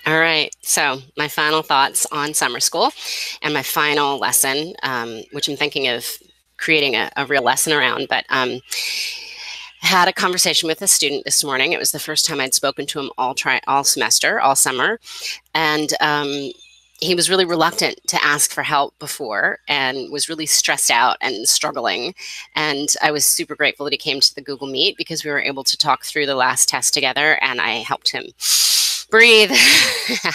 All right. So my final thoughts on summer school and my final lesson, which I'm thinking of creating a real lesson around, but had a conversation with a student this morning. It was the first time I'd spoken to him all semester, all summer, and he was really reluctant to ask for help before and was really stressed out and struggling. And I was super grateful that he came to the Google Meet because we were able to talk through the last test together, and I helped him breathe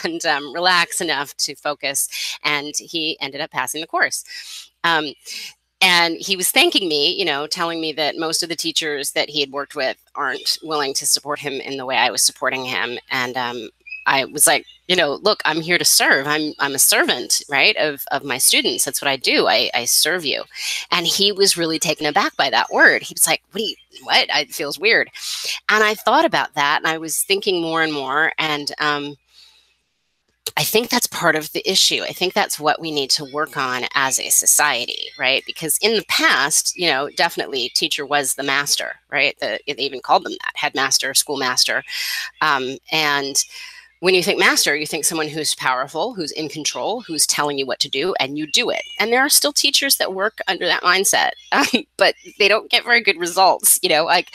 and relax enough to focus, and he ended up passing the course. And he was thanking me, telling me that most of the teachers that he had worked with aren't willing to support him in the way I was supporting him. And I was like, look, I'm here to serve. I'm a servant, right, of my students. That's what I do. I serve you. And he was really taken aback by that word. He was like, what? It feels weird. And I thought about that, and I was thinking more and more. And I think that's part of the issue. I think that's what we need to work on as a society, right? Because in the past, definitely teacher was the master, right? They even called them that, headmaster, schoolmaster. And when you think master, you think someone who's powerful, who's in control, who's telling you what to do, and you do it. And there are still teachers that work under that mindset, but they don't get very good results. I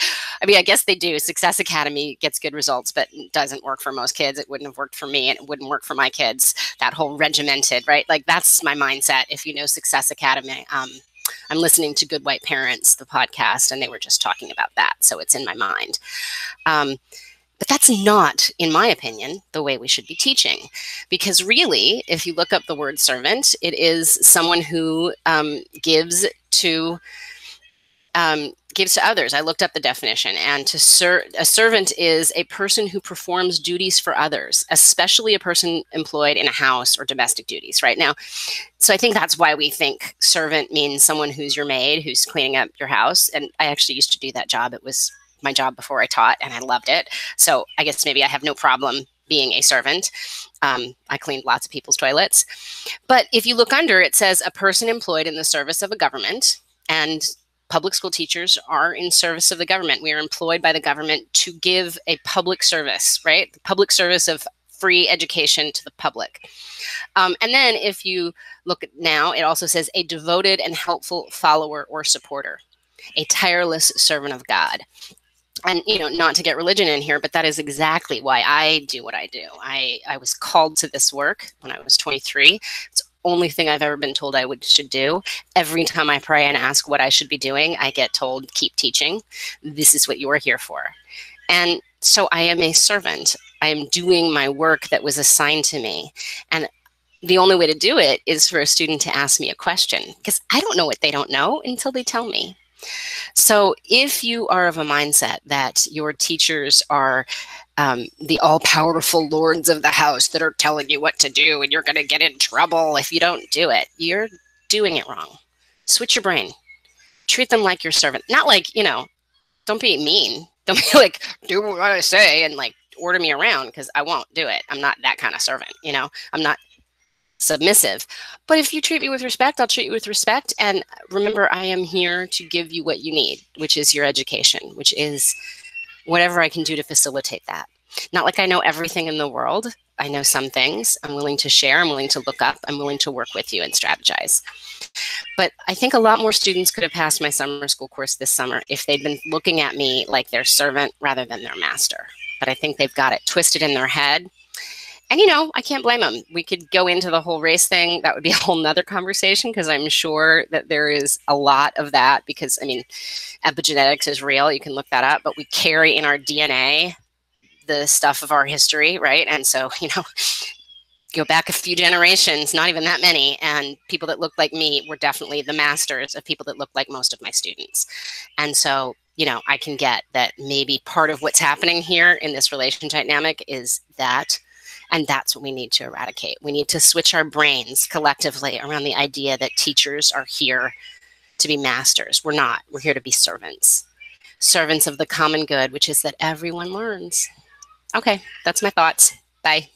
guess they do. Success Academy gets good results, but it doesn't work for most kids. It wouldn't have worked for me, and it wouldn't work for my kids. That whole regimented, right? Like, that's my mindset. If you know Success Academy, I'm listening to Good White Parents, the podcast, and they were just talking about that. So it's in my mind. But that's not, in my opinion, the way we should be teaching. Because really, if you look up the word servant, it is someone who gives to others. I looked up the definition, and a servant is a person who performs duties for others, especially a person employed in a house or domestic duties right now. So I think that's why we think servant means someone who's your maid, who's cleaning up your house. And I actually used to do that job. It was my job before I taught, and I loved it. So I guess maybe I have no problem being a servant. I cleaned lots of people's toilets. But if you look under, it says a person employed in the service of a government, and public school teachers are in service of the government. We are employed by the government to give a public service, right? The public service of free education to the public. And then if you look at now, it also says a devoted and helpful follower or supporter, a tireless servant of God. And, not to get religion in here, but that is exactly why I do what I do. I was called to this work when I was 23. It's the only thing I've ever been told I should do. Every time I pray and ask what I should be doing, I get told, keep teaching. This is what you are here for. And so I am a servant. I am doing my work that was assigned to me. And the only way to do it is for a student to ask me a question, because I don't know what they don't know until they tell me. So if you are of a mindset that your teachers are the all-powerful lords of the house that are telling you what to do and you're going to get in trouble if you don't do it, you're doing it wrong. Switch your brain. Treat them like your servant. Not like, don't be mean. Don't be like, do what I say and like order me around, because I won't do it. I'm not that kind of servant. I'm not submissive. But if you treat me with respect, I'll treat you with respect. And remember, I am here to give you what you need, which is your education, which is whatever I can do to facilitate that. Not like I know everything in the world. I know some things. I'm willing to share. I'm willing to look up. I'm willing to work with you and strategize. But I think a lot more students could have passed my summer school course this summer if they'd been looking at me like their servant rather than their master. But I think they've got it twisted in their head. And, I can't blame them. We could go into the whole race thing. That would be a whole nother conversation, because I'm sure that there is a lot of that, because, epigenetics is real. You can look that up. But we carry in our DNA the stuff of our history, right? And so, go back a few generations, not even that many, and people that looked like me were definitely the masters of people that looked like most of my students. And so, I can get that maybe part of what's happening here in this relation dynamic is that. And that's what we need to eradicate. We need to switch our brains collectively around the idea that teachers are here to be masters. We're not. We're here to be servants. Servants of the common good, which is that everyone learns. Okay, that's my thoughts. Bye.